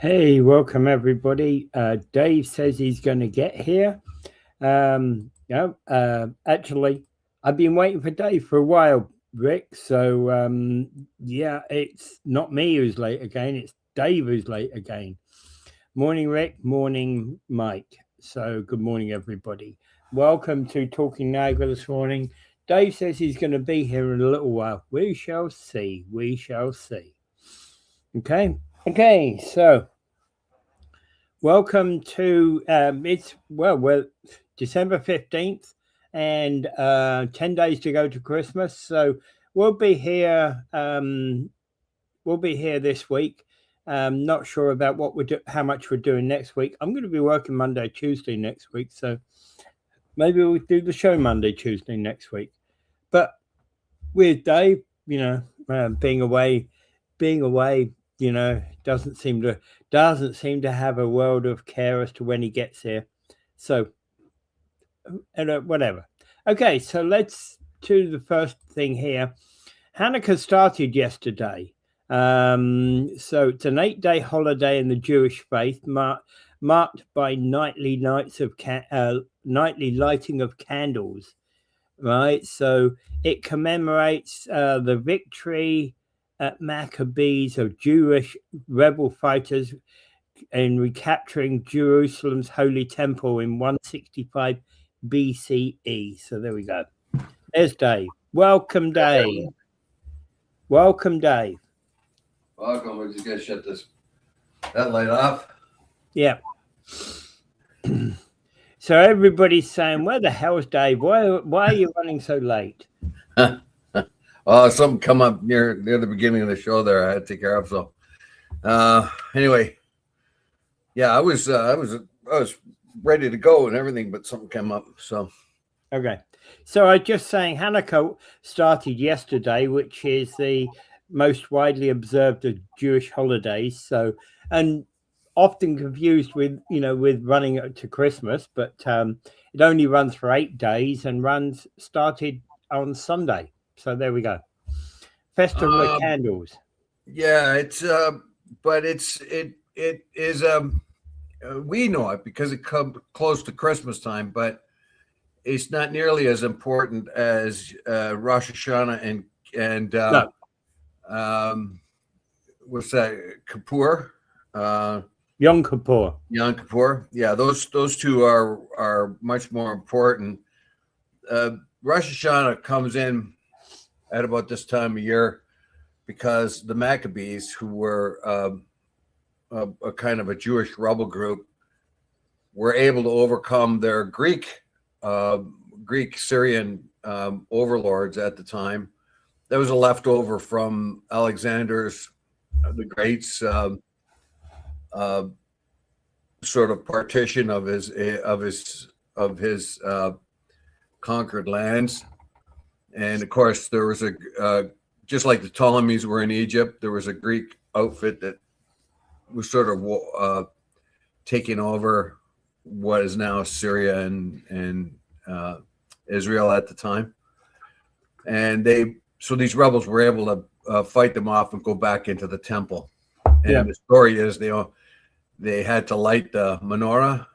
Hey, welcome everybody. Dave says he's going to get here. Actually, I've been waiting for Dave for a while, Rick. So, it's not me who's late again. It's Dave who's late again. Morning, Rick. Morning, Mike. So, good morning, everybody. Welcome to Talking Niagara this morning. Dave says he's going to be here in a little while. We shall see. We shall see. Okay. So welcome to we're December 15th and 10 days to go to Christmas. So we'll be here this week. Not sure about how much we're doing next week. I'm going to be working Monday, Tuesday next week, so maybe we'll do the show Monday, Tuesday next week. But with Dave, being away, doesn't seem to have a world of care as to when he gets here. So, whatever. Okay, so let's do the first thing here. Hanukkah started yesterday. So it's an 8-day holiday in the Jewish faith, marked by nightly lighting of candles. Right, so it commemorates the victory at Maccabees of Jewish rebel fighters in recapturing Jerusalem's Holy Temple in 165 BCE. So there we go. There's Dave. Welcome, Dave. Welcome, Dave. Welcome. We're just going to shut that light off. Yeah. So everybody's saying, where the hell's Dave? Why are you running so late? Oh, something come up near the beginning of the show there. I had to take care of. So, anyway, yeah, I was ready to go and everything, but something came up. So, okay. So I was just saying, Hanukkah started yesterday, which is the most widely observed of Jewish holidays. So, and often confused with running to Christmas, but it only runs for 8 days and started on Sunday. So there we go. Festival of Candles. Yeah, it is we know it because it comes close to Christmas time, but it's not nearly as important as Rosh Hashanah and what's that? Kippur. Yom Kippur. Yom Kippur. Yeah, those two are much more important. Rosh Hashanah comes in at about this time of year because the Maccabees, who were a kind of a Jewish rebel group, were able to overcome their Greek Syrian overlords at the time. That was a leftover from Alexander's the Great's sort of partition of his conquered lands. And of course, there was just like the Ptolemies were in Egypt, there was a Greek outfit that was sort of taking over what is now Syria and Israel at the time. And so these rebels were able to fight them off and go back into the temple. And the story is they had to light the menorah,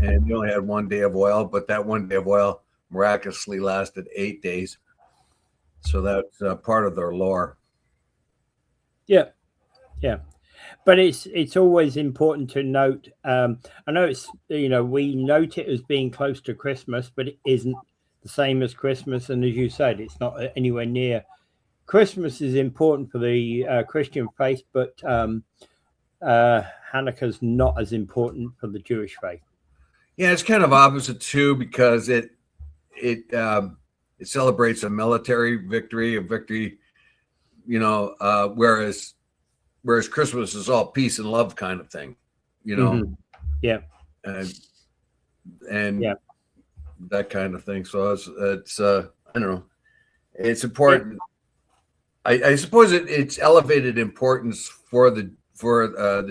and they only had 1 day of oil, but that 1 day of oil miraculously lasted 8 days. So that's part of their lore. Yeah. But it's always important to note. I know it's we note it as being close to Christmas, but it isn't the same as Christmas. And as you said, it's not anywhere near. Christmas is important for the Christian faith, but Hanukkah's not as important for the Jewish faith. Yeah, it's kind of opposite too, because it celebrates a military victory, whereas Christmas is all peace and love kind of thing, Mm-hmm. Yeah. And that kind of thing. So it's I don't know. It's important. Yeah. I suppose it's elevated importance for the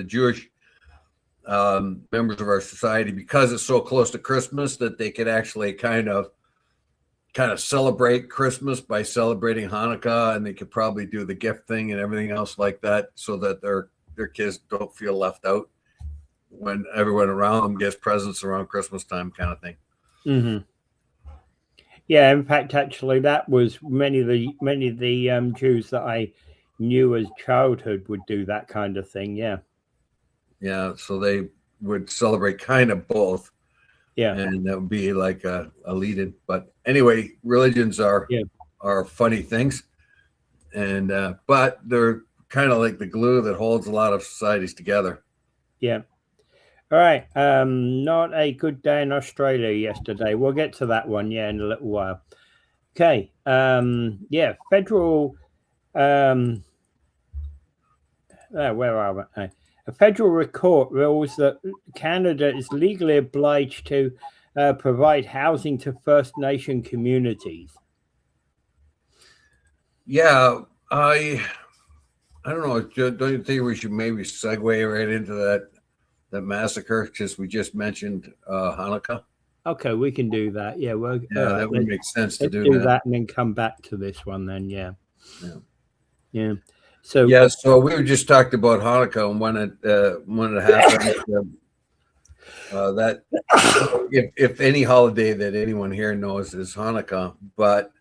Jewish members of our society because it's so close to Christmas that they could actually kind of celebrate Christmas by celebrating Hanukkah, and they could probably do the gift thing and everything else like that, so that they're their kids don't feel left out when everyone around them gets presents around Christmas time, kind of thing. Mm-hmm. Yeah, in fact, actually, that was many of the Jews that I knew as childhood would do that kind of thing. Yeah. Yeah, so they would celebrate kind of both. Yeah. And that would be like a lead-in. But anyway, religions are funny things, and but they're kind of like the glue that holds a lot of societies together. Yeah. All right. Not a good day in Australia yesterday. We'll get to that one, in a little while. Okay. Federal. Where are we? A federal court rules that Canada is legally obliged to provide housing to First Nation communities. Yeah, I don't know. Don't you think we should maybe segue right into that massacre, because we just mentioned Hanukkah? Okay, we can do that. Yeah, well, that would make sense to do that and then come back to this one. Then, yeah. So so we just talked about Hanukkah and when it happened. That if any holiday that anyone here knows is Hanukkah, but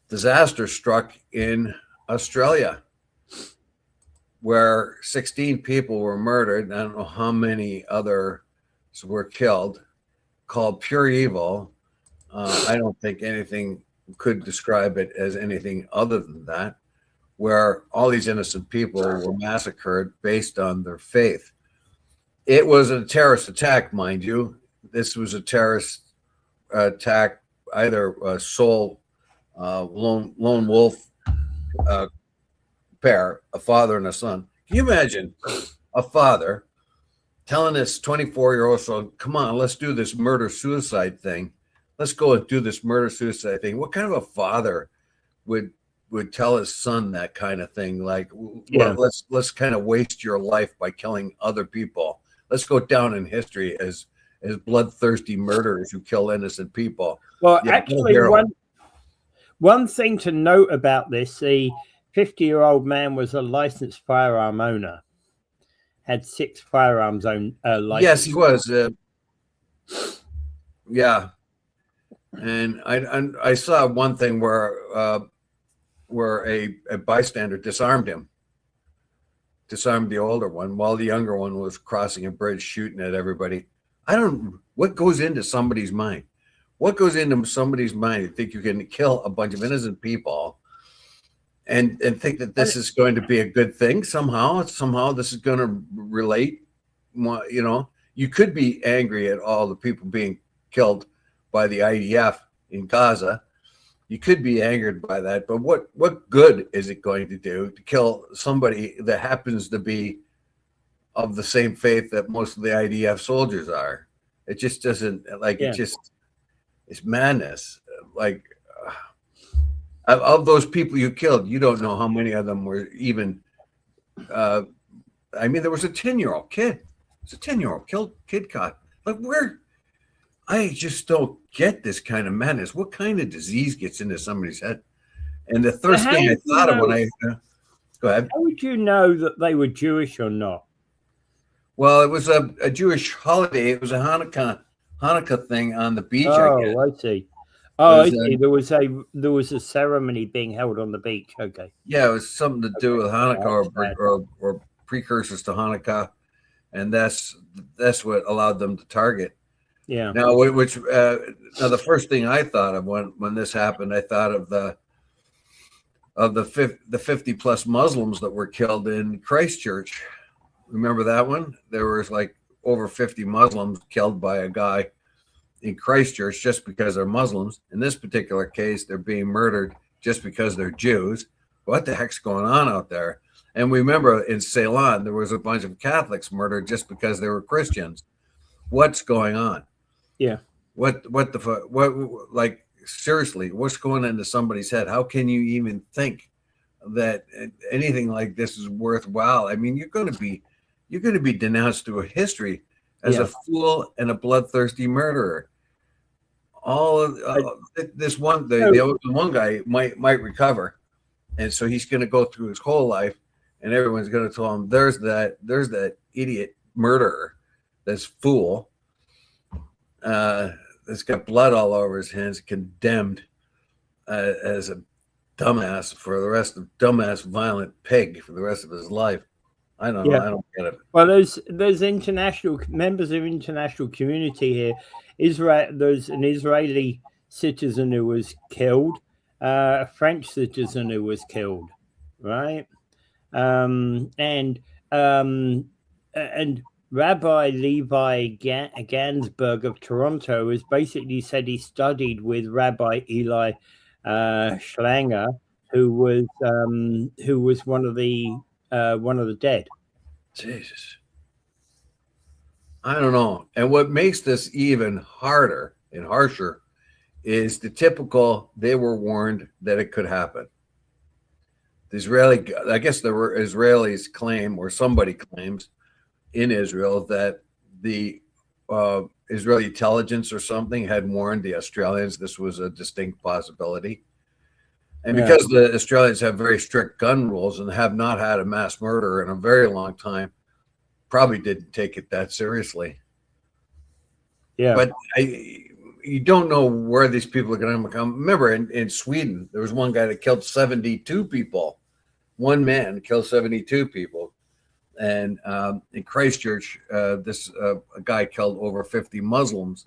disaster struck in Australia, where 16 people were murdered. I don't know how many others were killed, called pure evil. I don't think anything could describe it as anything other than that, where all these innocent people were massacred based on their faith. It was a terrorist attack, mind you. This was a terrorist attack, either a lone wolf pair, a father and a son. Can you imagine a father telling his 24-year-old son, come on, let's do this murder-suicide thing. Let's go and do this murder-suicide thing. What kind of a father would tell his son that kind of thing? Like, let's kind of waste your life by killing other people. Let's go down in history as bloodthirsty murderers who kill innocent people. Well, actually, one thing to note about this, the 50-year-old man was a licensed firearm owner, had 6 firearms own license. Yes, he was. And I saw one thing where a bystander disarmed the older one while the younger one was crossing a bridge shooting at everybody. What goes into somebody's mind? What goes into somebody's mind to think you can kill a bunch of innocent people and think that this is going to be a good thing somehow this is going to relate? You could be angry at all the people being killed by the IDF in Gaza. You could be angered by that, but what good is it going to do to kill somebody that happens to be of the same faith that most of the IDF soldiers are? It just doesn't, it's madness. Like, of those people you killed, you don't know how many of them were even, there was a 10-year-old kid. It's a 10-year-old kid caught. Like, I just don't get this kind of madness. What kind of disease gets into somebody's head? And the first thing I thought of when I go ahead. How would you know that they were Jewish or not? Well, it was a Jewish holiday. It was a Hanukkah thing on the beach. Oh, I see. Oh, I see. There was a ceremony being held on the beach. Okay. Yeah, it was something to do with Hanukkah or precursors to Hanukkah, and that's what allowed them to target. Yeah. Now, the first thing I thought of when this happened, I thought of the 50+ Muslims that were killed in Christchurch. Remember that one? There was like over 50 Muslims killed by a guy in Christchurch just because they're Muslims. In this particular case, they're being murdered just because they're Jews. What the heck's going on out there? And we remember in Ceylon, there was a bunch of Catholics murdered just because they were Christians. What's going on? Yeah. What the fuck? Like, seriously, what's going into somebody's head? How can you even think that anything like this is worthwhile? I mean, you're going to be denounced through history as a fool and a bloodthirsty murderer. All of this one, the one guy might recover, and so he's going to go through his whole life and everyone's going to tell him there's that idiot murderer, this fool, that's got blood all over his hands, condemned as a dumbass for the rest of dumbass violent pig for the rest of his life. I don't know. I don't get it. Well, there's international members of international community here. There's an Israeli citizen who was killed, a French citizen who was killed, right? And Rabbi Levi Gansberg of Toronto has basically said he studied with Rabbi Eli Schlanger, who was one of the dead. Jesus, I don't know. And what makes this even harder and harsher is the typical. They were warned that it could happen. I guess the Israelis claim, or somebody claims in Israel, that the Israeli intelligence or something had warned the Australians this was a distinct possibility. And because the Australians have very strict gun rules and have not had a mass murder in a very long time, probably didn't take it that seriously. Yeah. But you don't know where these people are going to come. Remember, in Sweden, there was one guy that killed 72 people. One man killed 72 people. And in Christchurch, a guy killed over 50 Muslims.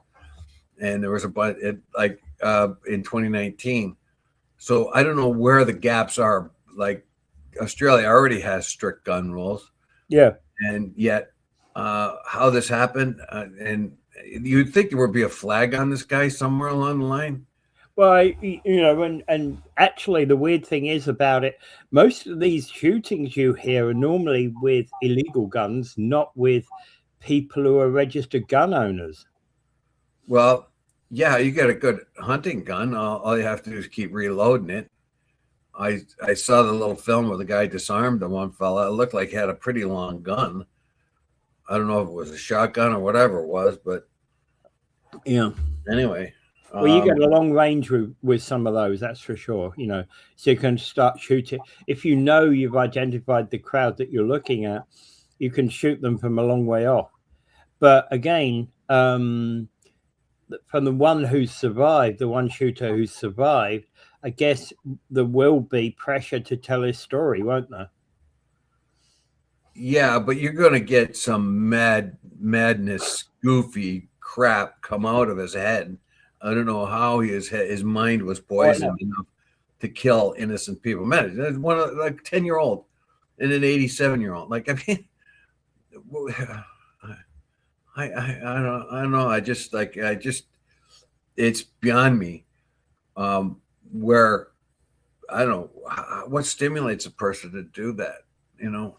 And there was a bunch in 2019. So I don't know where the gaps are. Like, Australia already has strict gun rules. Yeah. And yet how this happened, and you'd think there would be a flag on this guy somewhere along the line. Well, and actually the weird thing is about it, most of these shootings you hear are normally with illegal guns, not with people who are registered gun owners. Well, yeah, you get a good hunting gun. All you have to do is keep reloading it. I saw the little film where the guy disarmed the one fella. It looked like he had a pretty long gun. I don't know if it was a shotgun or whatever it was, but yeah. Anyway. Well, you get a long range with some of those, that's for sure. So you can start shooting. If you know you've identified the crowd that you're looking at, you can shoot them from a long way off. But again, from the one who's survived, the one shooter who's survived, I guess there will be pressure to tell his story, won't there? Yeah, but you're going to get some madness, goofy crap come out of his head. I don't know how his mind was poisoned enough to kill innocent people. Man, there's one like 10-year-old and an 87-year-old. Like, I mean, I don't know. It's beyond me. Where I don't know what stimulates a person to do that. I don't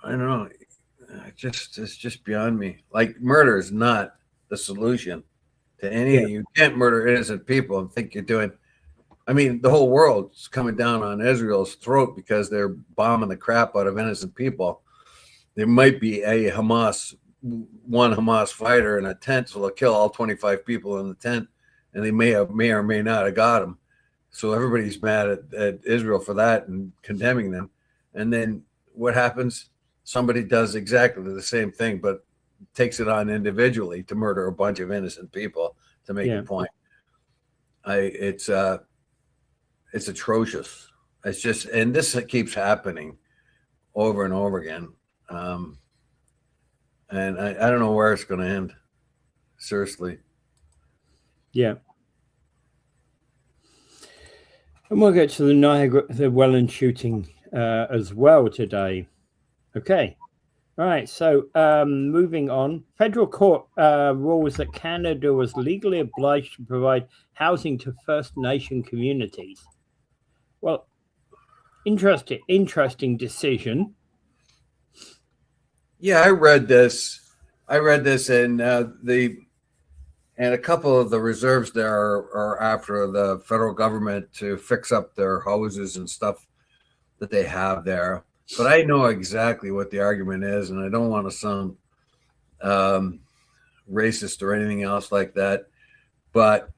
know. It's just beyond me. Like, murder is not the solution to anything. You can't murder innocent people and think you're doing. I mean, the whole world's coming down on Israel's throat because they're bombing the crap out of innocent people. There might be one Hamas fighter in a tent, so they'll kill all 25 people in the tent, and they may or may not have got him. So everybody's mad at Israel for that and condemning them. And then what happens? Somebody does exactly the same thing, but takes it on individually to murder a bunch of innocent people to make a point. It's atrocious. It's just, and this keeps happening over and over again. And I don't know where it's going to end. Seriously. Yeah. And we'll get to the Welland shooting as well today. Okay. All right. So moving on, federal court rules that Canada was legally obliged to provide housing to First Nation communities. Well, interesting decision. Yeah, I read this, and and a couple of the reserves there are after the federal government to fix up their houses and stuff that they have there. But I know exactly what the argument is, and I don't want to sound racist or anything else like that. But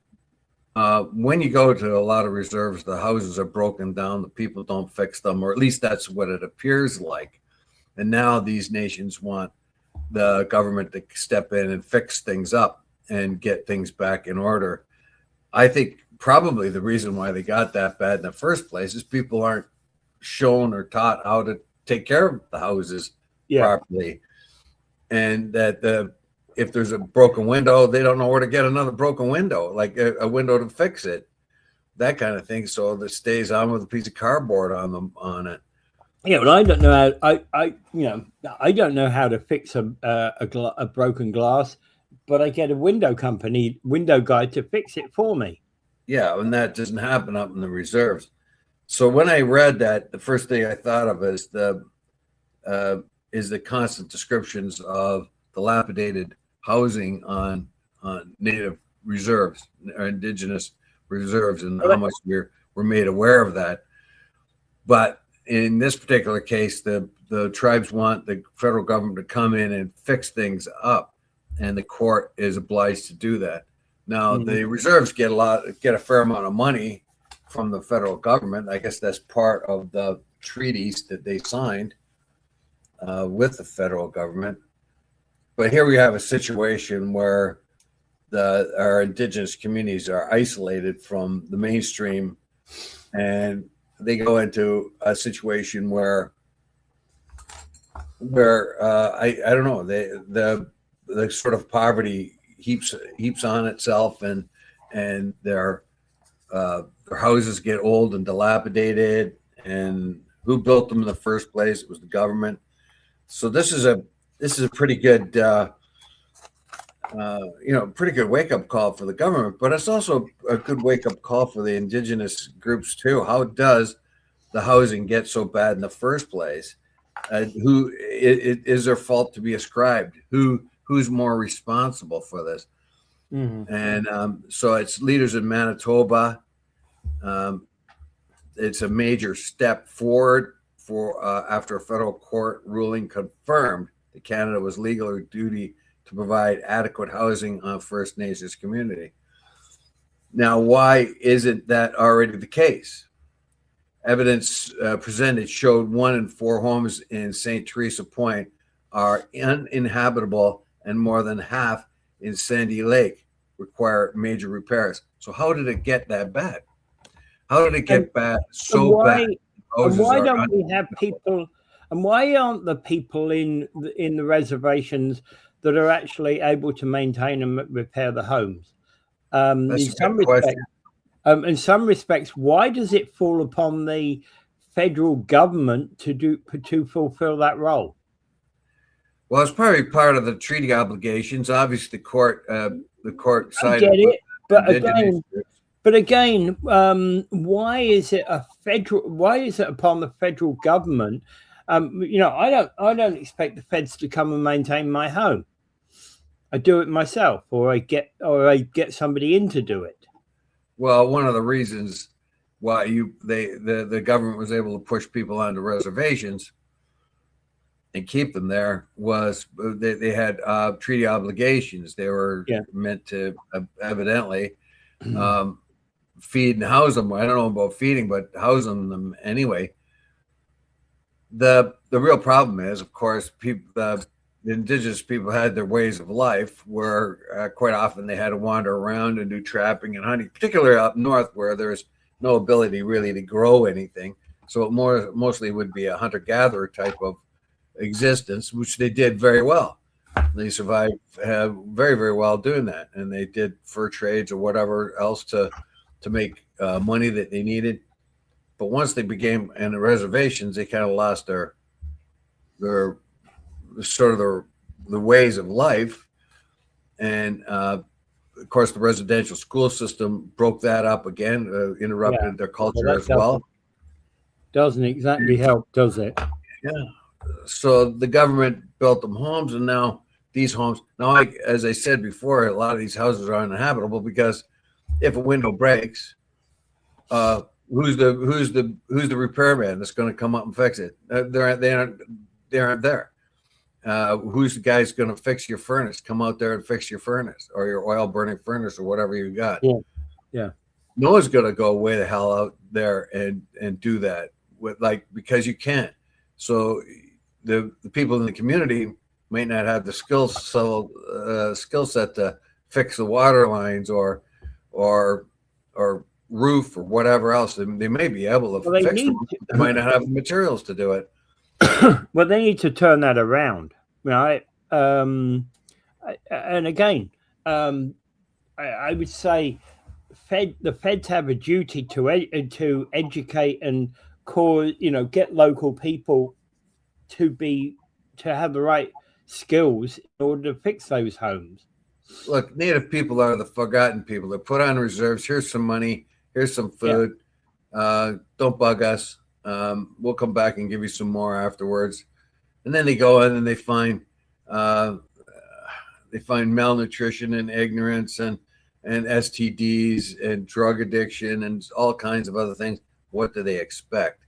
when you go to a lot of reserves, the houses are broken down, the people don't fix them, or at least that's what it appears like. And now these nations want the government to step in and fix things up and get things back in order. I think probably the reason why they got that bad in the first place is people aren't shown or taught how to take care of the houses properly. And that if there's a broken window, they don't know where to get another broken window, like a window to fix it, that kind of thing. So it stays on with a piece of cardboard on it. Yeah, well, I don't know how. I don't know how to fix a broken glass, but I get a window guy to fix it for me. Yeah, and that doesn't happen up in the reserves. So when I read that, the first thing I thought of is the constant descriptions of dilapidated housing on native reserves or indigenous reserves, and how much we're made aware of that. But in this particular case, the tribes want the federal government to come in and fix things up, and the court is obliged to do that. Now, the reserves get a fair amount of money from the federal government. I guess that's part of the treaties that they signed with the federal government. But here we have a situation where our indigenous communities are isolated from the mainstream, and they go into a situation where I don't know, the sort of poverty heaps on itself, and their houses get old and dilapidated, and who built them in the first place? It was the government. So this is a pretty good pretty good wake-up call for the government, but it's also a good wake-up call for the indigenous groups too. How does the housing get so bad in the first place? Who is their fault to be ascribed? Who's more responsible for this? And so it's leaders in Manitoba. It's a major step forward for after a federal court ruling confirmed that Canada was legally duty to provide adequate housing on First Nations community. Now, why isn't that already the case? Evidence presented showed 1 in 4 homes in St. Teresa Point are uninhabitable, and more than half in Sandy Lake require major repairs. So how did it get that bad? How did it get bad so bad? And why don't we have people? And why aren't the people in the reservations that are actually able to maintain and repair the homes? In some respects, why does it fall upon the federal government to fulfill that role? Well, it's probably part of the treaty obligations. Obviously, the court sided. I get it, but again, why is it upon the federal government? I don't expect the feds to come and maintain my home. I do it myself, or I get somebody in to do it. Well, one of the reasons why the government was able to push people onto reservations and keep them there was they had treaty obligations. They were meant to evidently feed and house them. I don't know about feeding, but housing them anyway. The real problem is, of course, the indigenous people had their ways of life where quite often they had to wander around and do trapping and hunting, particularly up north where there's no ability really to grow anything. So it mostly would be a hunter-gatherer type of existence, which they did very well. They survived very, very well doing that. And they did fur trades or whatever else to make money that they needed. But once they became in the reservations, they kind of lost their sort of the ways of life. And of course, the residential school system broke that up again, interrupted their culture as well. Doesn't exactly help, does it? Yeah. So the government built them homes, and now these homes, as I said before, a lot of these houses are uninhabitable because if a window breaks, who's the repairman that's going to come up and fix it? They aren't there. Who's the guy's going to fix your furnace? Come out there and fix your furnace or your oil burning furnace or whatever you got. Yeah. No one's going to go way the hell out there and do that because you can't. So the people in the community might not have the skill set to fix the water lines or roof or whatever else. They may be able to fix them. They might not have the materials to do it. Well, they need to turn that around, right? And again, I would say the feds have a duty to educate and get local people to have the right skills in order to fix those homes. Look, Native people are the forgotten people. They're put on reserves. Here's some money. Here's some food. Yeah. Don't bug us. We'll come back and give you some more afterwards. And then they go in and they find malnutrition and ignorance and STDs and drug addiction and all kinds of other things. What do they expect?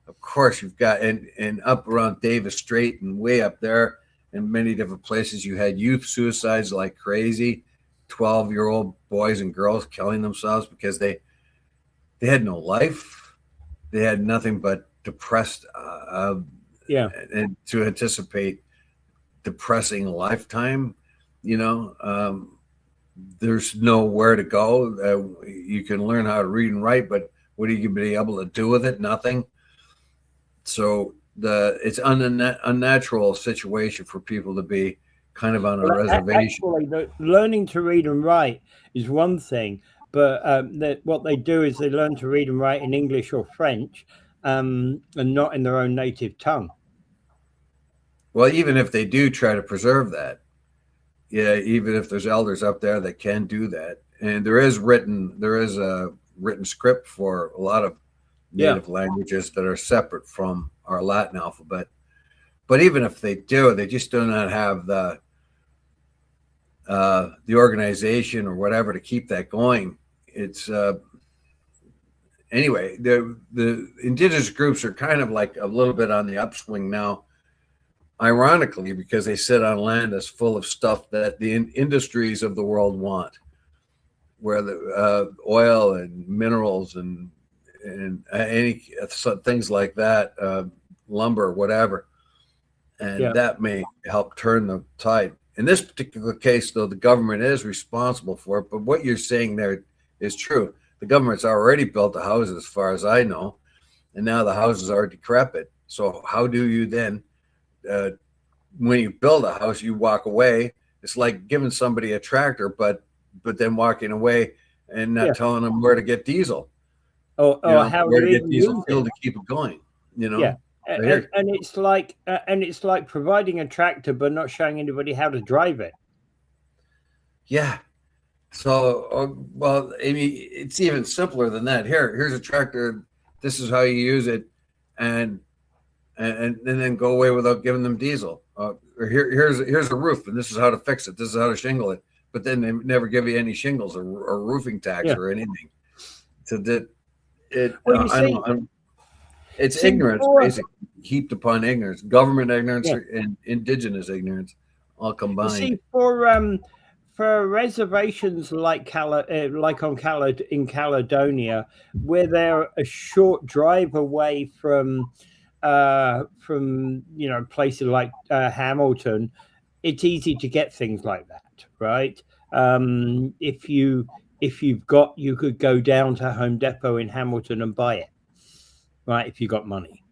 Of course, you've got and up around Davis Strait and way up there in many different places, you had youth suicides like crazy, 12-year-old boys and girls killing themselves because they had no life. They had nothing but depressed, and to anticipate depressing lifetime, there's nowhere to go. You can learn how to read and write, but what are you going to be able to do with it? Nothing. So it's an unnatural situation for people to be kind of on a reservation. Actually, learning to read and write is one thing, but what they do is they learn to read and write in English or French, and not in their own native tongue. Well, even if they do try to preserve that, even if there's elders up there that can do that, and there is a written script for a lot of native languages that are separate from our Latin alphabet. But even if they do, they just do not have the organization or whatever to keep that going. It's anyway, the indigenous groups are kind of like a little bit on the upswing now, ironically, because they sit on land that's full of stuff that the industries of the world want, where the oil and minerals and any things like that, lumber, whatever, and that may help turn the tide. In this particular case, though, the government is responsible for it. But what you're saying there is true. The government's already built the houses, as far as I know, and now the houses are decrepit. So how do you then, when you build a house, you walk away? It's like giving somebody a tractor, but then walking away and not telling them where to get diesel. How where to get diesel fuel to keep it going. Yeah. And it's like providing a tractor but not showing anybody how to drive it. Yeah. So, well, I mean, it's even simpler than that. Here's a tractor. This is how you use it, and then go away without giving them diesel. Or here's a roof, and this is how to fix it. This is how to shingle it. But then they never give you any shingles or roofing tax or anything. So that it's ignorance, basically, heaped upon ignorance, government ignorance and indigenous ignorance, all combined. See, for reservations like in Caledonia, where they're a short drive away from places like Hamilton, it's easy to get things like that, right? If you've got, you could go down to Home Depot in Hamilton and buy it, right? If you got money,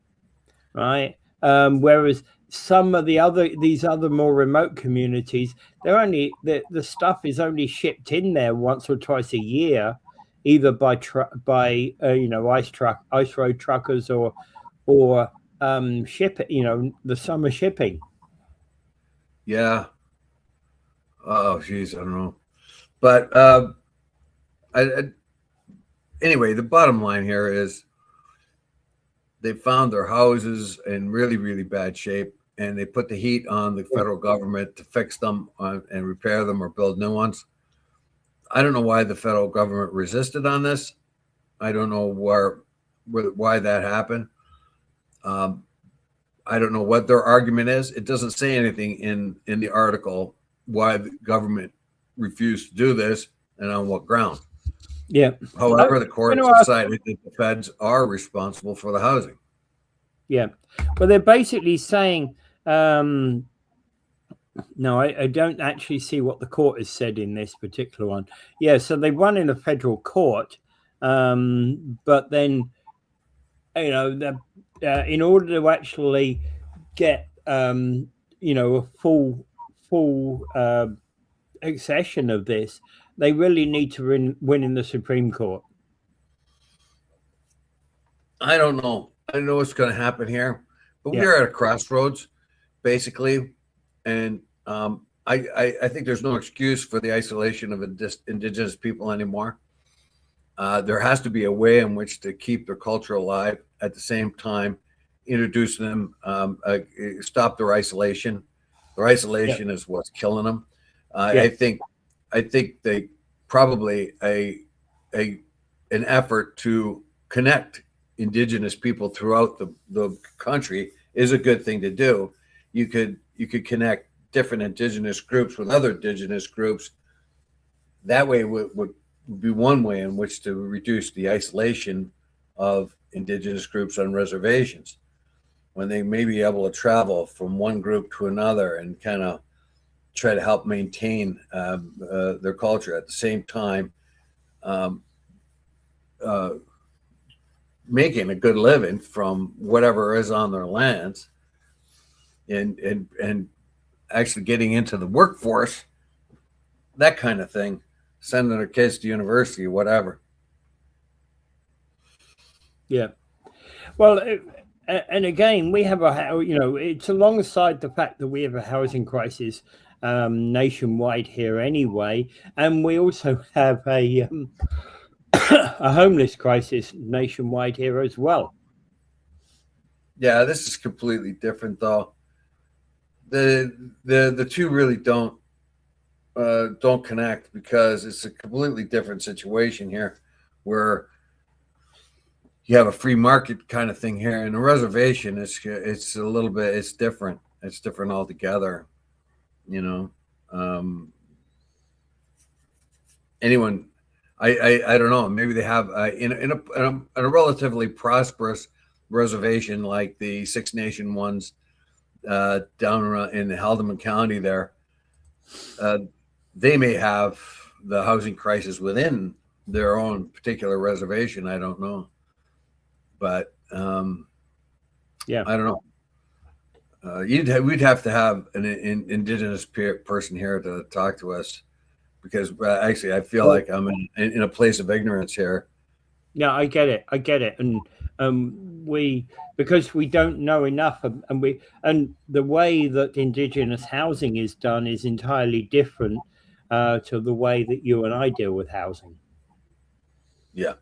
right? Whereas some of these other more remote communities, the stuff is only shipped in there once or twice a year, either by ice road truckers or ship it, the summer shipping. Yeah. Oh, geez, I don't know. But anyway, the bottom line here is they found their houses in really, really bad shape, and they put the heat on the federal government to fix them and repair them or build new ones. I don't know why the federal government resisted on this. I don't know why that happened. I don't know what their argument is. It doesn't say anything in the article why the government refused to do this and on what ground. Yeah. However, the I'm court gonna ask- decided that the feds are responsible for the housing. yeah. Well, they're basically saying, no, I don't actually see what the court has said in this particular one. Yeah, so they won in a federal court, but then, in order to actually get, a full accession of this, they really need to win in the Supreme Court. I don't know. I don't know what's going to happen here, but Yeah. we're at a crossroads, basically, and I think there's no excuse for the isolation of indigenous people anymore. There has to be a way in which to keep their culture alive at the same time, introduce them, stop their isolation. Their isolation is what's killing them. I think they probably an effort to connect indigenous people throughout the country is a good thing to do. You could connect different indigenous groups with other indigenous groups. That way would be one way in which to reduce the isolation of indigenous groups on reservations, when they may be able to travel from one group to another and kind of try to help maintain their culture at the same time, making a good living from whatever is on their lands, and actually getting into the workforce, that kind of thing, sending their kids to university, whatever. Yeah. Well, and again, we have it's alongside the fact that we have a housing crisis nationwide here anyway, and we also have a homeless crisis nationwide here as well. Yeah, this is completely different, though. The two really don't connect, because it's a completely different situation here, where you have a free market kind of thing here, and a reservation it's a little bit, it's different. It's different altogether. Anyone, I don't know. Maybe they have in a relatively prosperous reservation like the Six Nation ones down in Haldeman County there. They may have the housing crisis within their own particular reservation. I don't know, but yeah, I don't know. We'd have to have an indigenous person here to talk to us, because actually I feel like I'm in a place of ignorance here. Yeah, I get it, and because we don't know enough, and the way that indigenous housing is done is entirely different to the way that you and I deal with housing. Yeah.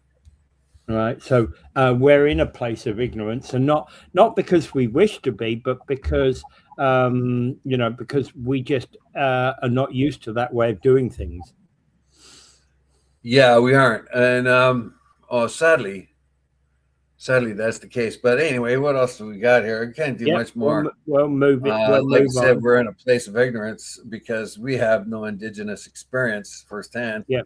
Right. So we're in a place of ignorance, and not because we wish to be, but because because we just are not used to that way of doing things. Yeah, we aren't, and sadly that's the case. But anyway, what else do we got here? I can't do much more. We'll move it. Like I said, we're in a place of ignorance because we have no indigenous experience firsthand. Yeah.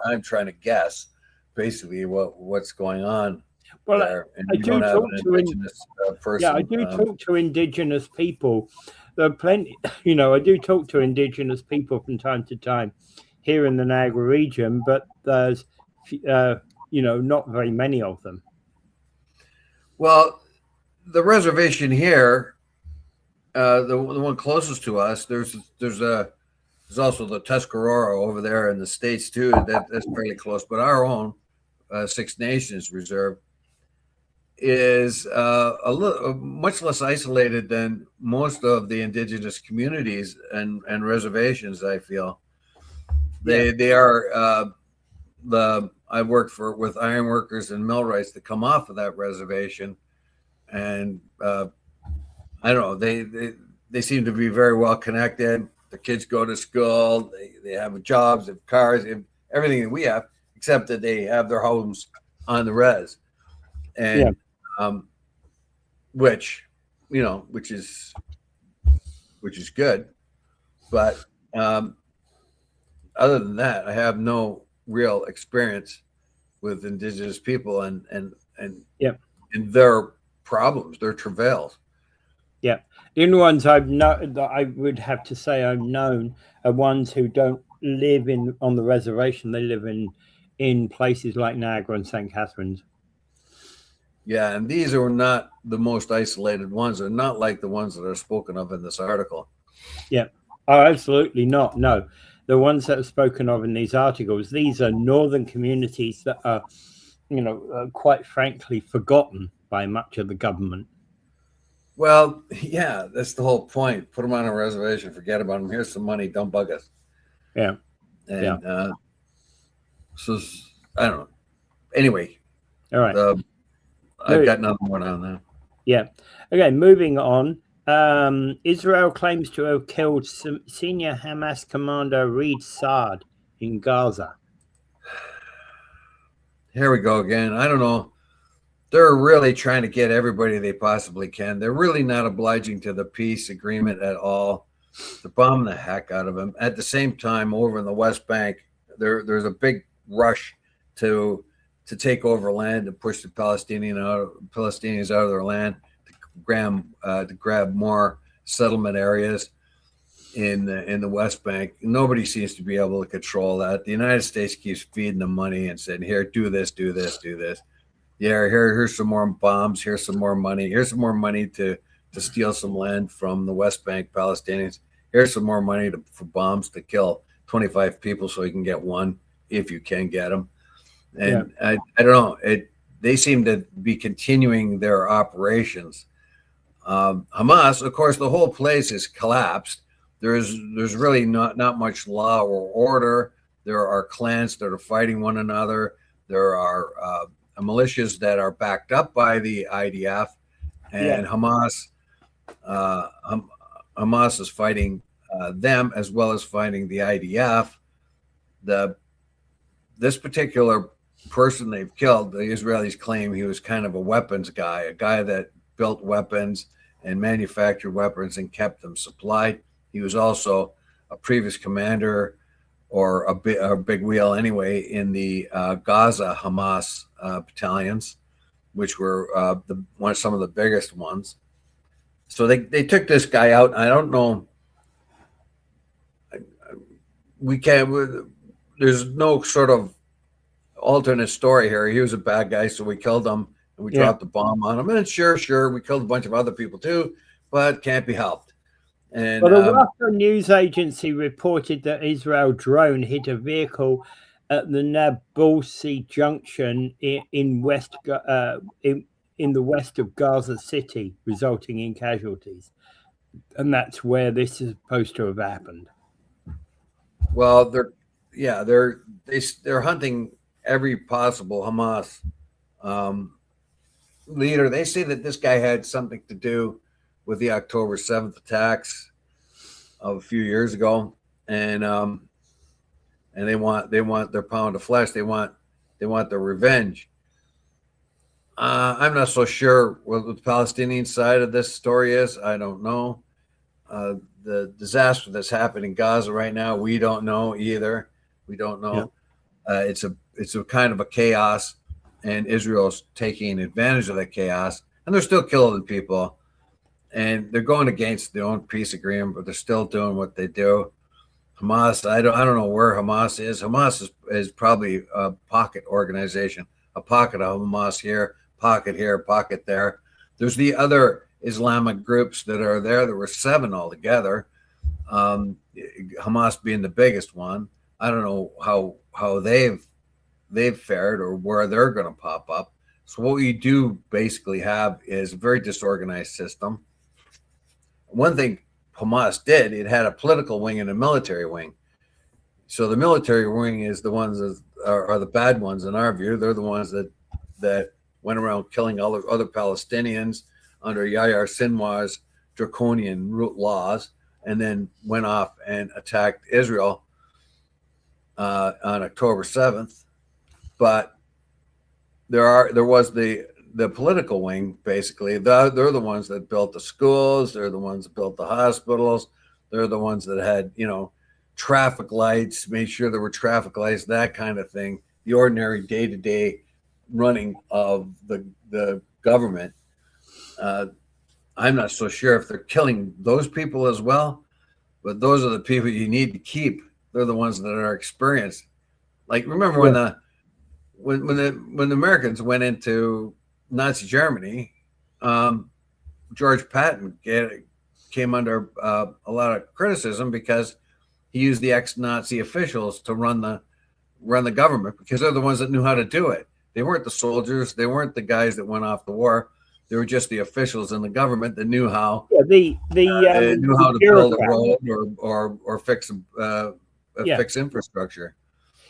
I'm trying to guess basically what's going on. Well, there, and I do talk to indigenous person. Yeah, I do talk to indigenous people. There are plenty. I do talk to indigenous people from time to time here in the Niagara region, but there's not very many of them. Well, the reservation here, the one closest to us, there's also the Tuscarora over there in the States too. That's fairly close, but our own Six Nations Reserve is a little much less isolated than most of the indigenous communities and reservations. I feel they are I worked with ironworkers and millwrights that come off of that reservation, and I don't know, they seem to be very well connected. The kids go to school, they have jobs, they have cars, they have everything that we have, except that they have their homes on the res, and which is good, but other than that, I have no real experience with Indigenous people and Yeah. their problems, their travails. Yeah. The only ones I've known that I would have to say I've known are ones who don't live on the reservation. They live in places like Niagara and St. Catharines. Yeah, and these are not the most isolated ones. They're not like the ones that are spoken of in this article. Yeah. Oh, absolutely not. No. The ones that are spoken of in these articles, these are northern communities that are, quite frankly, forgotten by much of the government. Well, yeah, that's the whole point. Put them on a reservation, forget about them. Here's some money, don't bug us. Yeah. And so I don't know. Anyway, All right. I've got nothing more on that. Yeah. Okay, moving on. Israel claims to have killed senior Hamas commander Raed Saad in Gaza. Here we go again. I don't know. They're really trying to get everybody they possibly can. They're really not obliging to the peace agreement at all. They're bombing the heck out of him. At the same time, over in the West Bank, there's a big rush to take over land and push the Palestinians out of their land, to grab more settlement areas in the West Bank. Nobody seems to be able to control that. The United States keeps feeding them money and saying, "Here, do this, do this, do this." Yeah, here's some more bombs. Here's some more money. Here's some more money to steal some land from the West Bank Palestinians. Here's some more money for bombs to kill 25 people so you can get one, if you can get them. And yeah. I don't know. They seem to be continuing their operations. Hamas, of course, the whole place is collapsed. There's really not much law or order. There are clans that are fighting one another. There are militias that are backed up by the IDF, and Hamas is fighting them as well as fighting the IDF. This particular person they've killed, the Israelis claim he was kind of a weapons guy, a guy that built weapons and manufactured weapons and kept them supplied. He was also a previous commander, or a big wheel anyway, in the Gaza Hamas battalions, which were some of the biggest ones. So they took this guy out. I don't know. There's no sort of alternate story here. He was a bad guy, so we killed him and we dropped the bomb on him. And sure, we killed a bunch of other people too, but can't be helped. And well, the Russia news agency reported that Israel drone hit a vehicle at the Nablus junction in the west of Gaza City, resulting in casualties. And that's where this is supposed to have happened. Well, they're hunting every possible Hamas leader. They say that this guy had something to do with the October 7th attacks of a few years ago, and they want their pound of flesh. They want their revenge. I'm not so sure what the Palestinian side of this story is. I don't know. The disaster that's happened in Gaza right now, we don't know either. We don't know. Yeah. It's a kind of a chaos, and Israel's taking advantage of that chaos, and they're still killing people, and they're going against their own peace agreement, but they're still doing what they do. Hamas, I don't know where Hamas is. Hamas is probably a pocket organization, a pocket of Hamas here, pocket there. There's the other Islamic groups that are there. There were 7 altogether. Hamas being the biggest one. I don't know how they've fared or where they're going to pop up. So what we do basically have is a very disorganized system. One thing Hamas did, it had a political wing and a military wing. So the military wing is the ones that are the bad ones in our view. They're the ones that went around killing other Palestinians under Yahya Sinwar's draconian laws, and then went off and attacked Israel on October 7th. But there was the political wing, basically. They're the ones that built the schools. They're the ones that built the hospitals. They're the ones that had, traffic lights, made sure there were traffic lights, that kind of thing. The ordinary day-to-day running of the government. I'm not so sure if they're killing those people as well, but those are the people you need to keep. They're the ones that are experienced. Like, remember when the Americans went into Nazi Germany, George Patton came under a lot of criticism because he used the ex-Nazi officials to run the government, because they're the ones that knew how to do it. They weren't the soldiers. They weren't the guys that went off to war. They were just the officials in the government that knew how. Knew how to build a road or fix fix infrastructure.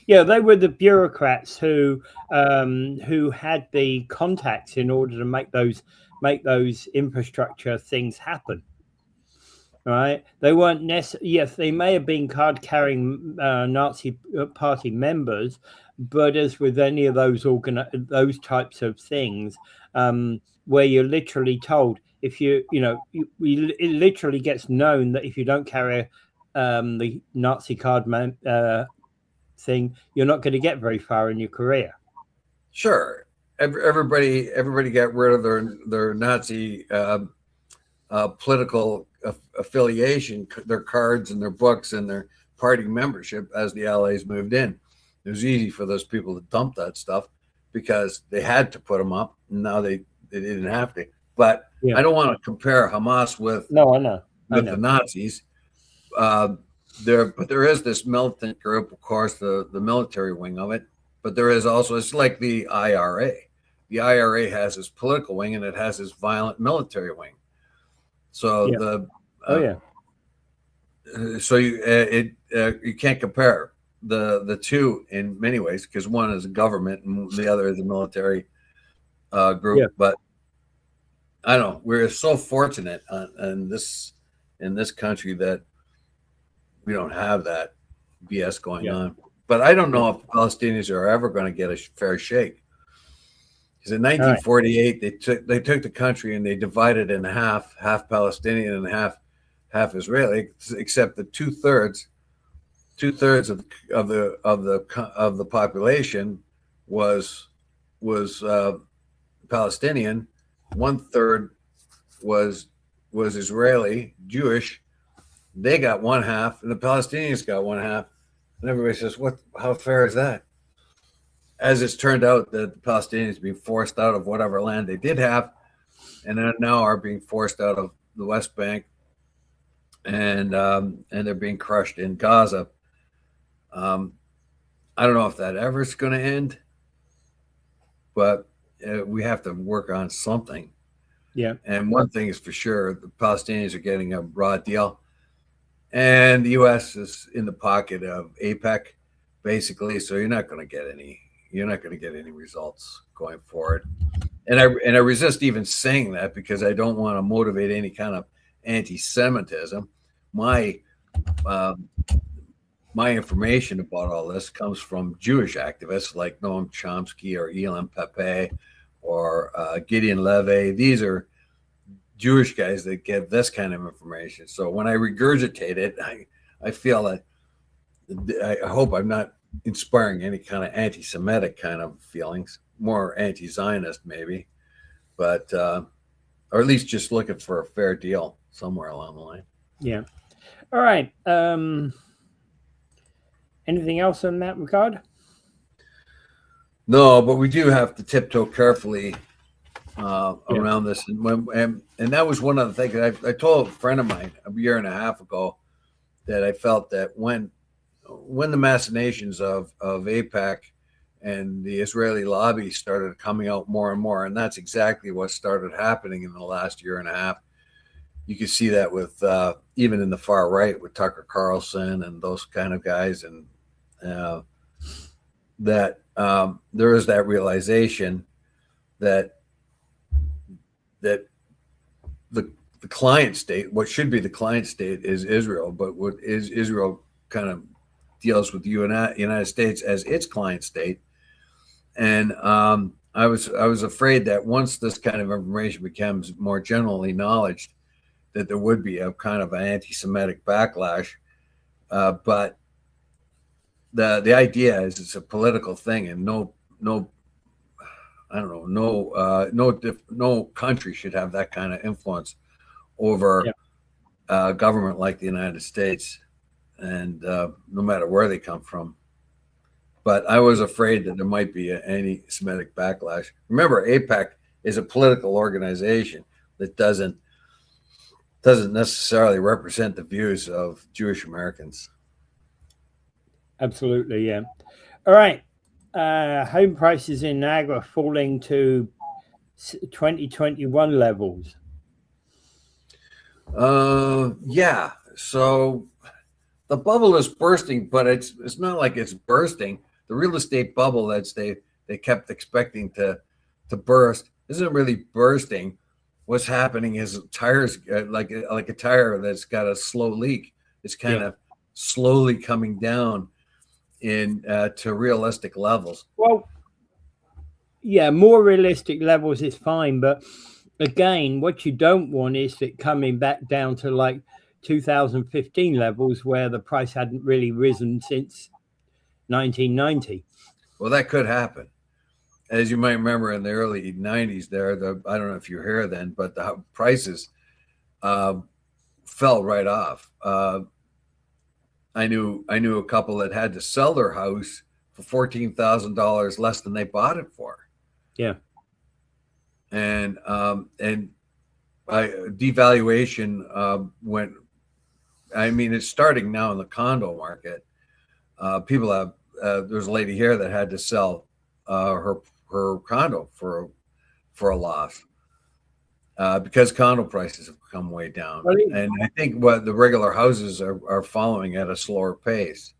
Yeah, they were the bureaucrats who had the contacts in order to make those infrastructure things happen. Right? They weren't necessarily. Yes, they may have been card-carrying Nazi Party members, but as with any of those types of things, where you're literally told, if it literally gets known that if you don't carry the Nazi card thing, you're not going to get very far in your career. Sure, everybody got rid of their Nazi political affiliation, their cards and their books and their party membership as the Allies moved in. It was easy for those people to dump that stuff because they had to put them up. And now they didn't have to. But I don't want to compare Hamas with the Nazis. There is this militant group, of course, the military wing of it. But there is also, it's like the IRA. The IRA has its political wing and it has its violent military wing. So so you can't compare the two in many ways, because one is a government and the other is a military group. Yeah. But I don't know. We're so fortunate in this country that we don't have that BS going on. But I don't know if Palestinians are ever going to get a fair shake. Because in 1948, they took the country and they divided it in half Palestinian and half Israeli, except that two-thirds of the population was Palestinian, 1/3 was Israeli, Jewish. They got one half, and the Palestinians got one half. And everybody says, how fair is that? As it's turned out, that the Palestinians being forced out of whatever land they did have, and then now are being forced out of the West Bank, and they're being crushed in Gaza. I don't know if that ever is going to end, but we have to work on something. Yeah. And one thing is for sure, the Palestinians are getting a raw deal, and the U.S. is in the pocket of AIPAC, basically. So you're not going to get any results going forward. And I resist even saying that, because I don't want to motivate any kind of anti-Semitism. My information about all this comes from Jewish activists like Noam Chomsky or Elam Pepe or Gideon Levy. These are Jewish guys that give this kind of information. So when I regurgitate it, I feel that I hope I'm not inspiring any kind of anti-Semitic kind of feelings, more anti-Zionist maybe, but or at least just looking for a fair deal somewhere along the line. Yeah. All right. Anything else in that regard? No, but we do have to tiptoe carefully around this, and that was one of the things I told a friend of mine a year and a half ago, that I felt that when the machinations of AIPAC and the Israeli lobby started coming out more and more, and that's exactly what started happening in the last year and a half. You can see that with even in the far right with Tucker Carlson and those kind of guys, and that there is that realization that the client state, what should be the client state, is Israel, but what is Israel kind of deals with the United States as its client state. And I was afraid that once this kind of information becomes more generally acknowledged, that there would be a kind of an anti-Semitic backlash But the idea is it's a political thing, and no I don't know, no country should have that kind of influence over a government like the United States, and no matter where they come from. But I was afraid that there might be an anti-Semitic backlash. Remember, AIPAC is a political organization that doesn't necessarily represent the views of Jewish Americans. Absolutely, yeah. All right. Home prices in Niagara falling to 2021 levels. Yeah. So the bubble is bursting, but it's not like it's bursting. The real estate bubble that they kept expecting to burst isn't really bursting. What's happening is tires, like a tire that's got a slow leak, it's kind of slowly coming down to realistic levels. Well, yeah, more realistic levels is fine, but again, what you don't want is it coming back down to like 2015 levels where the price hadn't really risen since 1990. Well, that could happen. As you might remember, in the early 90s there, I don't know if you were here then, but the prices fell right off. I knew a couple that had to sell their house for $14,000 less than they bought it for. Yeah. And devaluation went. I mean, it's starting now in the condo market. People have. There's a lady here that had to sell her condo for a loss because condo prices have come way down. And I think what the regular houses are following at a slower pace.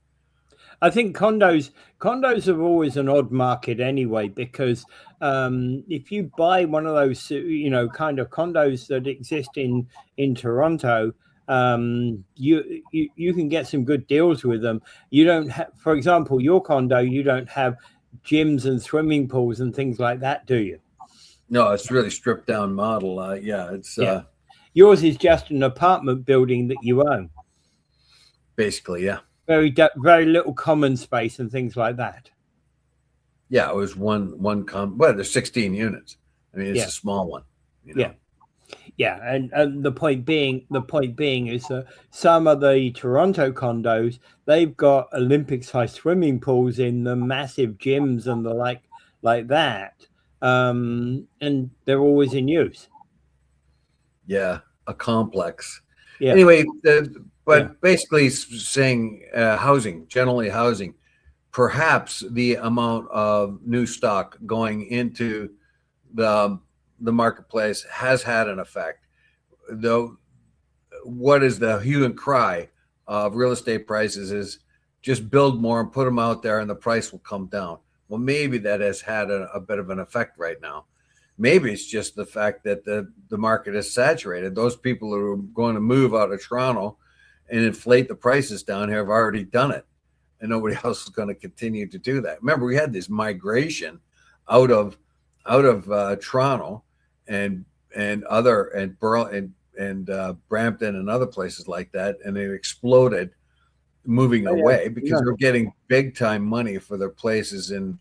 I think condos are always an odd market anyway, because if you buy one of those, kind of condos that exist in Toronto, you can get some good deals with them. You don't have, for example, your condo, you don't have gyms and swimming pools and things like that, do you? No, it's really stripped down model. Yours is just an apartment building that you own. Basically, yeah. Very little common space and things like that. Yeah, it was well, there's 16 units. I mean, it's a small one. Yeah, and the point being is that some of the Toronto condos, they've got Olympic-sized swimming pools in them, massive gyms and the like that, and they're always in use. Yeah, a complex. Yeah. Anyway, basically saying generally housing, perhaps the amount of new stock going into the marketplace has had an effect. Though, what is the hue and cry of real estate prices is just build more and put them out there and the price will come down. Well, maybe that has had a bit of an effect right now. Maybe it's just the fact that the market is saturated. Those people who are going to move out of Toronto and inflate the prices down here have already done it, and nobody else is going to continue to do that. Remember, we had this migration out of Toronto and Brampton and other places like that, and it exploded, moving away because they're getting big time money for their places in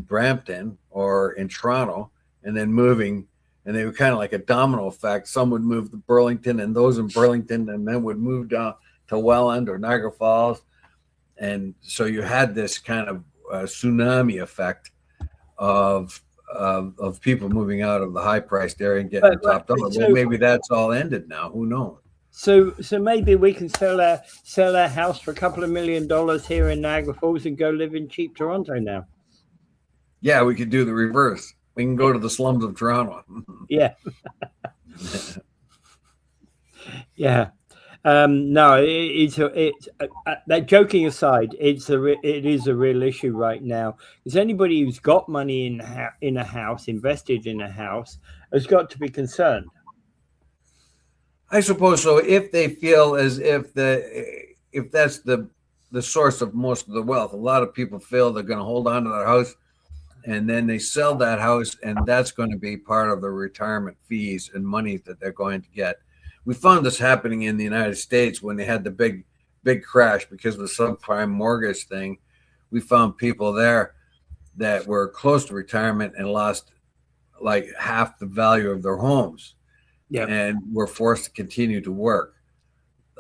Brampton or in Toronto, and then moving, and they were kind of like a domino effect. Some would move to Burlington, and those in Burlington, and then would move down to Welland or Niagara Falls, and so you had this kind of tsunami effect of people moving out of the high priced area and getting top dollar. Well, maybe that's all ended now. Who knows? So maybe we can sell our house for a couple of $1 million here in Niagara Falls and go live in cheap Toronto now. Yeah, we could do the reverse. We can go to the slums of Toronto. Yeah. Yeah. No, it's that, joking aside, it is a real issue right now. Because anybody who's got money in a house, invested in a house, has got to be concerned. I suppose so. If they feel as if that's the source of most of the wealth, a lot of people feel they're going to hold on to their house, and then they sell that house, and that's going to be part of the retirement fees and money that they're going to get. We found this happening in the United States when they had the big big crash because of the subprime mortgage thing, we found people there that were close to retirement and lost like half the value of their homes, and were forced to continue to work.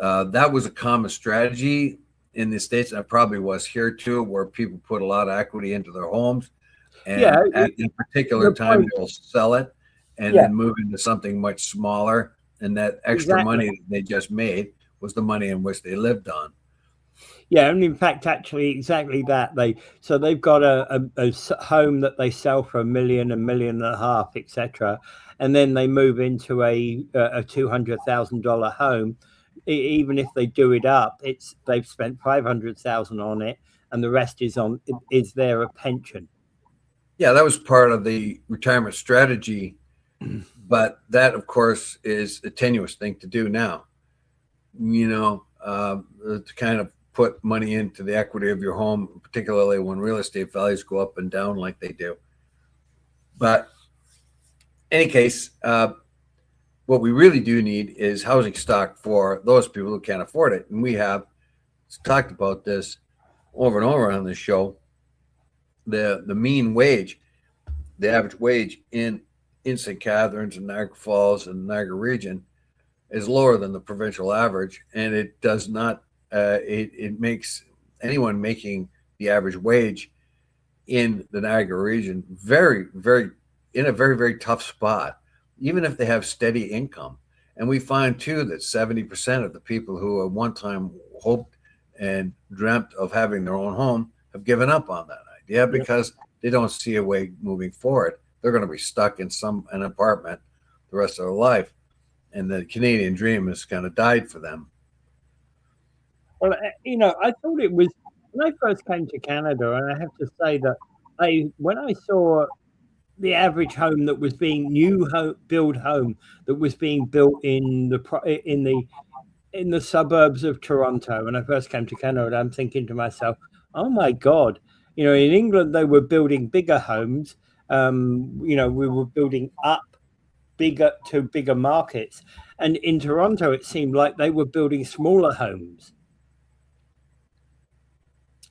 That was a common strategy in the States, and it probably was here too, where people put a lot of equity into their homes, and at a particular time they'll sell it and then move into something much smaller, and that extra money that they just made was the money in which they lived on. Yeah, and in fact, actually, exactly that. They've got a home that they sell for $1 million, $1.5 million, etc., and then they move into a $200,000 home. Even if they do it up, they've spent $500,000 on it, and the rest is their pension. Yeah, that was part of the retirement strategy, but that, of course, is a tenuous thing to do now. To kind of put money into the equity of your home, particularly when real estate values go up and down like they do. But in any case, what we really do need is housing stock for those people who can't afford it. And we have talked about this over and over on this show. The mean wage, the average wage in St. Catharines and Niagara Falls and Niagara region is lower than the provincial average. And it does not, it makes anyone making the average wage in the Niagara region in a very, very tough spot, even if they have steady income. And we find too that 70% of the people who at one time hoped and dreamt of having their own home have given up on that idea because they don't see a way moving forward. They're going to be stuck in an apartment the rest of their life. And the Canadian dream has kind of died for them. Well, I thought it was when I first came to Canada, and I have to say that when I saw the average home that was being build home that was being built in the suburbs of Toronto, when I first came to Canada, I'm thinking to myself, oh my God, in England they were building bigger homes. We were building up bigger markets, and in Toronto it seemed like they were building smaller homes.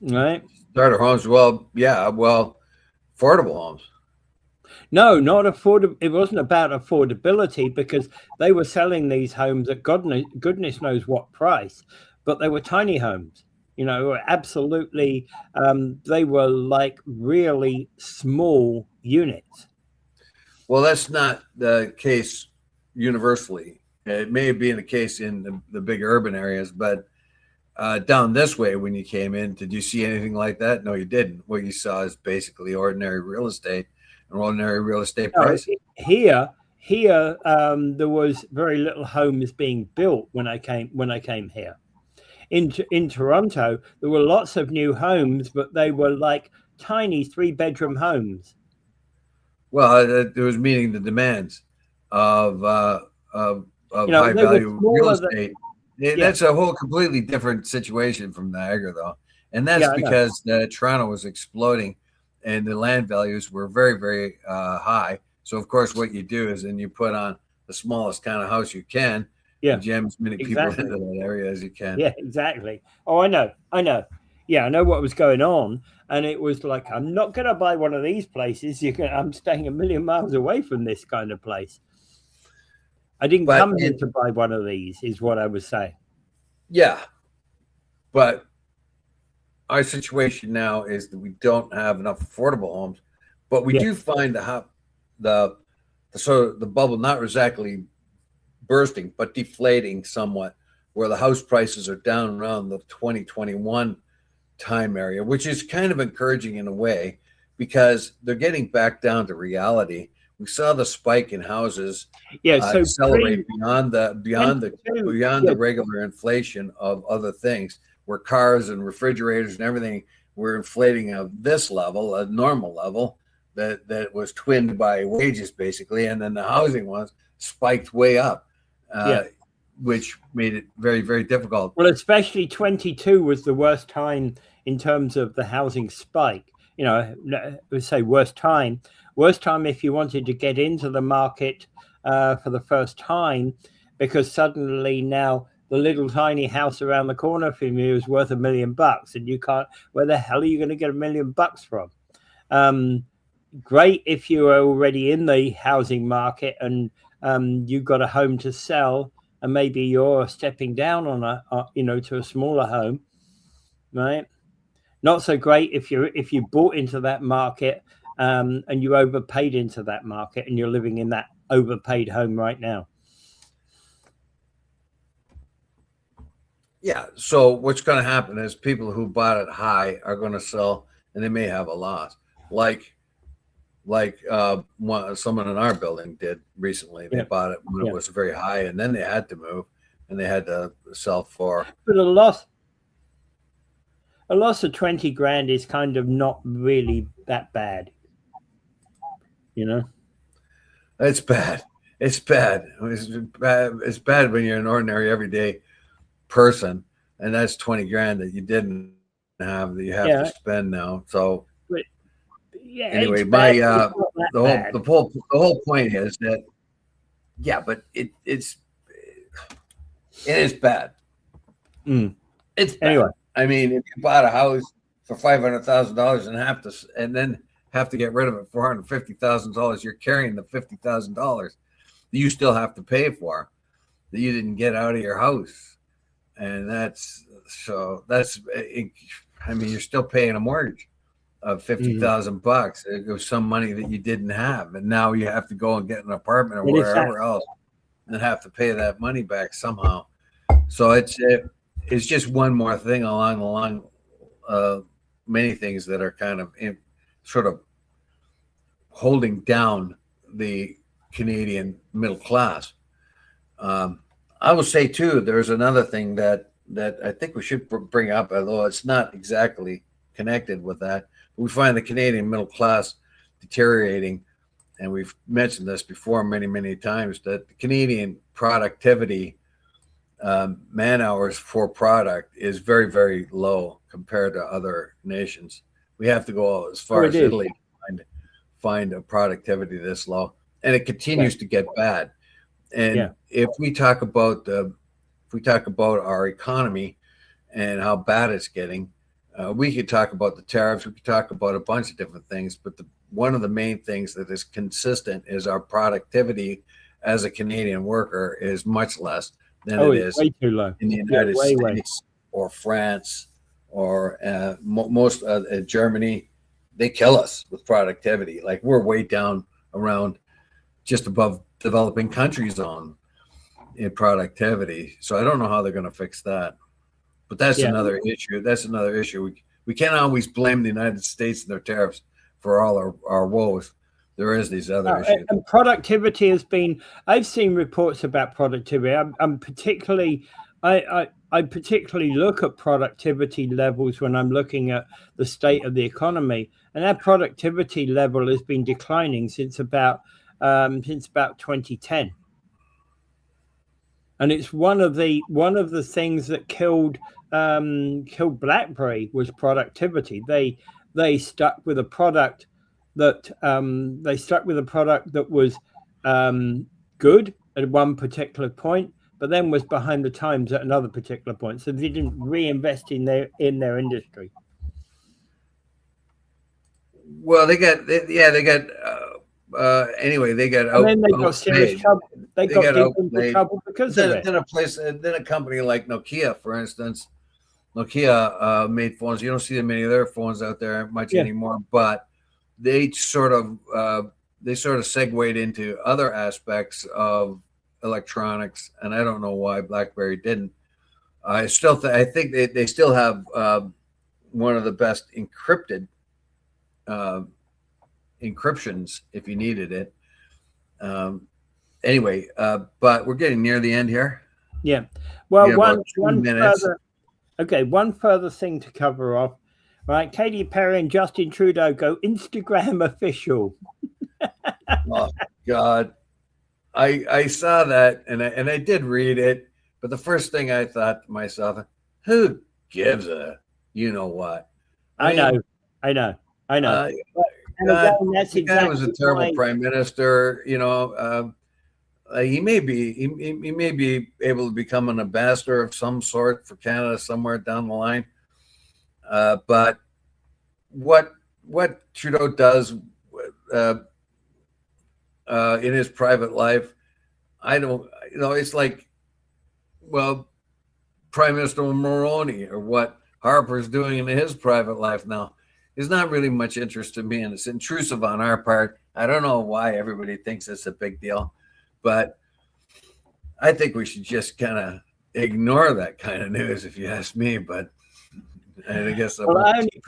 Right? Starter homes, affordable homes. No, not affordable. It wasn't about affordability because they were selling these homes at goodness knows what price, but they were tiny homes. Absolutely. They were like really small units. Well, that's not the case universally. It may be the case in the big urban areas, but down this way, when you came in, did you see anything like that? No, you didn't. What you saw is basically ordinary real estate and ordinary real estate prices. Here, there was very little homes being built when I came here. In Toronto, there were lots of new homes, but they were like tiny 3-bedroom homes. Well, it was meeting the demands of high value real estate. That's a whole completely different situation from Niagara, though. And that's because Toronto was exploding and the land values were very, very high. So, of course, what you do is then you put on the smallest kind of house you can and jam as many people into that area as you can. Yeah, exactly. Oh, I know. Yeah, I know what was going on. And it was like, I'm not going to buy one of these places. I'm staying 1 million miles away from this kind of place. I didn't come here to buy one of these, is what I was saying. Yeah. But our situation now is that we don't have enough affordable homes, but we do find the bubble not exactly bursting, but deflating somewhat, where the house prices are down around the 2021 time area, which is kind of encouraging in a way because they're getting back down to reality. We saw the spike in houses accelerate beyond the regular inflation of other things, where cars and refrigerators and everything were inflating at this level, a normal level that was twinned by wages basically, and then the housing ones spiked way up, which made it very, very difficult. Well, especially 22 was the worst time in terms of the housing spike. Let's say worst time if you wanted to get into the market for the first time, because suddenly now the little tiny house around the corner from you is worth $1 million, and you can't. Where the hell are you going to get $1 million from? Great if you are already in the housing market and you've got a home to sell, and maybe you're stepping down on to a smaller home, right? Not so great if you bought into that market and you overpaid into that market and you're living in that overpaid home right now. Yeah. So what's going to happen is people who bought it high are going to sell, and they may have a loss. Like someone in our building did recently. They bought it when it was very high, and then they had to move, and they had to sell for. But a loss of 20 grand is kind of not really that bad, It's bad. It's bad. It's bad when you're an ordinary everyday person, and that's 20 grand that you didn't have that you have to spend now. So. Anyway, the whole point is that but it is bad. It's bad. Anyway. I mean, if you bought a house for $500,000 and then have to get rid of it for $150,000, you're carrying the $50,000 that you still have to pay for that you didn't get out of your house, and you're still paying a mortgage of $50,000. It was some money that you didn't have, and now you have to go and get an apartment or wherever else and have to pay that money back somehow. So it's just one more thing along the line of many things that are kind of sort of holding down the Canadian middle class. I will say too, there's another thing that I think we should bring up, although it's not exactly connected with that. We find the Canadian middle class deteriorating, and we've mentioned this before many, many times, that the Canadian productivity, man hours for product, is very, very low compared to other nations. We have to go as far as Italy to find a productivity this low, and it continues to get bad. And if we talk about our economy and how bad it's getting, we could talk about the tariffs. We could talk about a bunch of different things, but one of the main things that is consistent is our productivity as a Canadian worker is much less than it is way too low in the United States or France or most Germany. They kill us with productivity. Like, we're way down around just above developing country zone in productivity. So I don't know how they're going to fix that. But that's another issue. That's another issue. We can't always blame the United States and their tariffs for all our woes. There is these other issues. And productivity has been. I've seen reports about productivity. I particularly look at productivity levels when I'm looking at the state of the economy, and our productivity level has been declining since about 2010. And it's one of the things that killed BlackBerry was productivity. They stuck with a product that was good at one particular point, but then was behind the times at another particular point. So they didn't reinvest in their industry. Well, they got anyway, they got out. And then they got serious trouble. They got deep into trouble because of it. Then a company like Nokia, for instance, made phones. You don't see many of their phones out there much anymore, but they sort of segued into other aspects of electronics, and I don't know why BlackBerry didn't. I think they still have one of the best encryptions if you needed it. Anyway, but we're getting near the end here. Yeah. Well, one further thing to cover off. Right, Katy Perry and Justin Trudeau go Instagram official. Oh God, I saw that and I did read it, but the first thing I thought to myself, who gives a you know what? I know. And again, that's the guy was a terrible prime minister. he may be able to become an ambassador of some sort for Canada somewhere down the line. But what Trudeau does in his private life, I don't, it's like, well, Prime Minister Mulroney or what Harper's doing in his private life now is not really much interest to me, and it's intrusive on our part. I don't know why everybody thinks it's a big deal, but I think we should just kind of ignore that kind of news, if you ask me. But I guess I only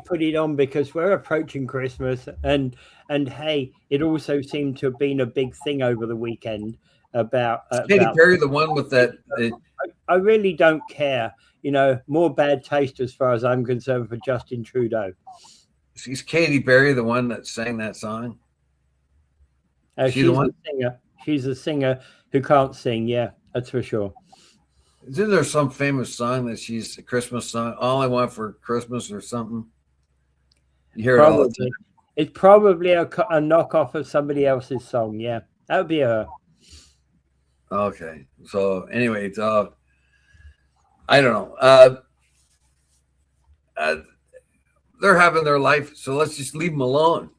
put it on because we're approaching Christmas, and hey, it also seemed to have been a big thing over the weekend about Katy Perry, the one with that. I really don't care. More bad taste as far as I'm concerned for Justin Trudeau. Is Katy Perry the one that sang that song? She's the singer. She's a singer who can't sing. Yeah, that's for sure. Isn't there some famous song that she's a Christmas song? All I Want for Christmas or something? You hear it all the time. It's probably a knockoff of somebody else's song. Yeah, that would be her. Okay. So anyway, I don't know. They're having their life, so let's just leave them alone.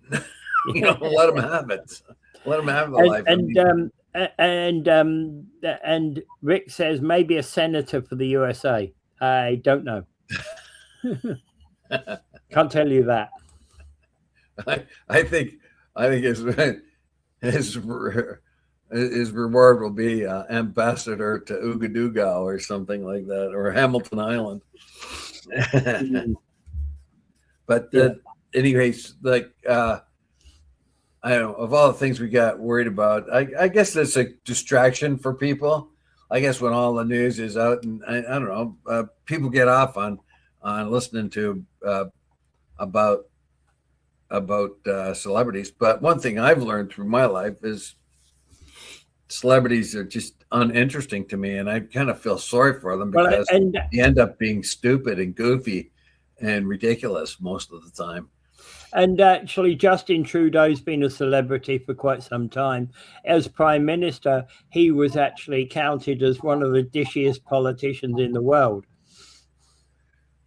Let them have it. Let them have their life. And Rick says maybe a senator for the USA. I don't know. Can't tell you that. I think his reward will be ambassador to Ouagadougou or something like that, or Hamilton Island. But anyways, like I don't know, of all the things we got worried about, I guess that's a distraction for people. I guess when all the news is out, and I don't know, people get off on listening to about celebrities. But one thing I've learned through my life is celebrities are just uninteresting to me, and I kind of feel sorry for them because they end up being stupid and goofy and ridiculous most of the time. And actually, Justin Trudeau's been a celebrity for quite some time. As Prime Minister, he was actually counted as one of the dishiest politicians in the world.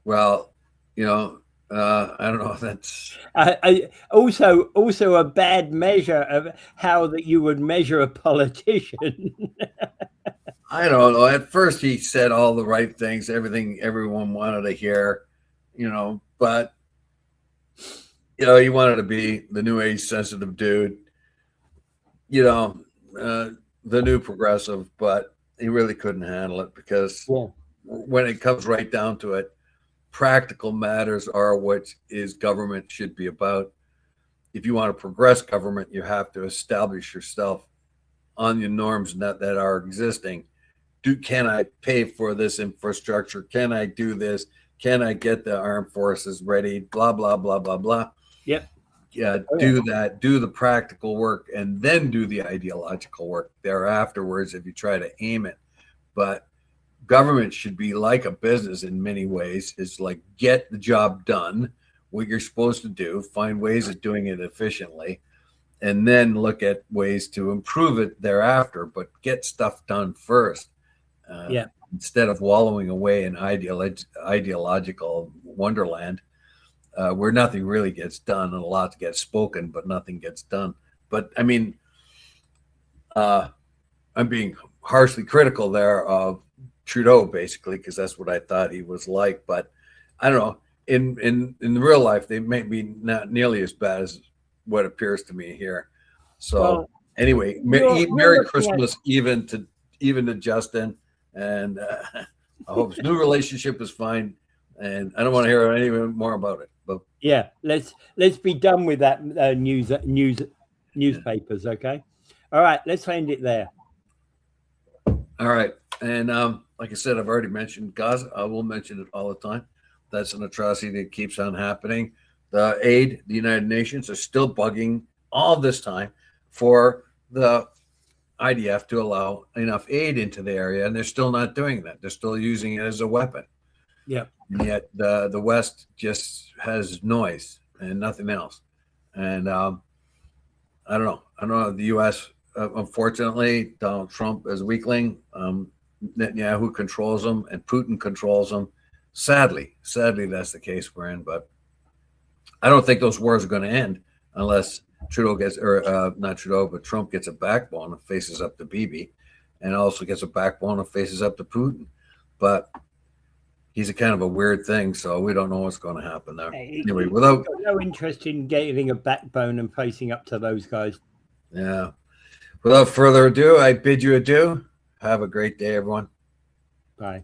Well, I don't know if that's also a bad measure of how that you would measure a politician. I don't know. At first, he said all the right things, everything everyone wanted to hear, but he wanted to be the new age sensitive dude, the new progressive, but he really couldn't handle it because when it comes right down to it, practical matters are what government should be about. If you want to progress government, you have to establish yourself on the norms that are existing. Can I pay for this infrastructure? Can I do this? Can I get the armed forces ready? Blah, blah, blah, blah, blah. Yep. Yeah, that, do the practical work, and then do the ideological work thereafterwards if you try to aim it. But government should be like a business in many ways. It's like, get the job done, what you're supposed to do, find ways of doing it efficiently, and then look at ways to improve it thereafter, but get stuff done first. Instead of wallowing away in ideological wonderland, where nothing really gets done and a lot gets spoken, but nothing gets done. But I mean, I'm being harshly critical there of Trudeau, basically, because that's what I thought he was like. But I don't know. In real life, they may be not nearly as bad as what appears to me here. So anyway, Merry Christmas, even to Justin, and I hope his new relationship is fine. And I don't want to hear any more about it. But yeah, let's be done with that newspapers. Okay, all right, let's end it there. All right, and like I said, I've already mentioned Gaza. I will mention it all the time. That's an atrocity that keeps on happening. The United Nations are still bugging all this time for the IDF to allow enough aid into the area, and they're still not doing that. They're still using it as a weapon. Yeah. And yet the West just has noise and nothing else. And I don't know. The U.S. unfortunately, Donald Trump is weakling. Netanyahu controls them, and Putin controls them. Sadly, that's the case we're in. But I don't think those wars are going to end unless Trudeau gets, or not Trudeau, but Trump gets a backbone and faces up to Bibi, and also gets a backbone and faces up to Putin. But he's a kind of a weird thing, so we don't know what's going to happen there. Anyway, without no interest in getting a backbone and facing up to those guys. Yeah. Without further ado, I bid you adieu. Have a great day, everyone. Bye.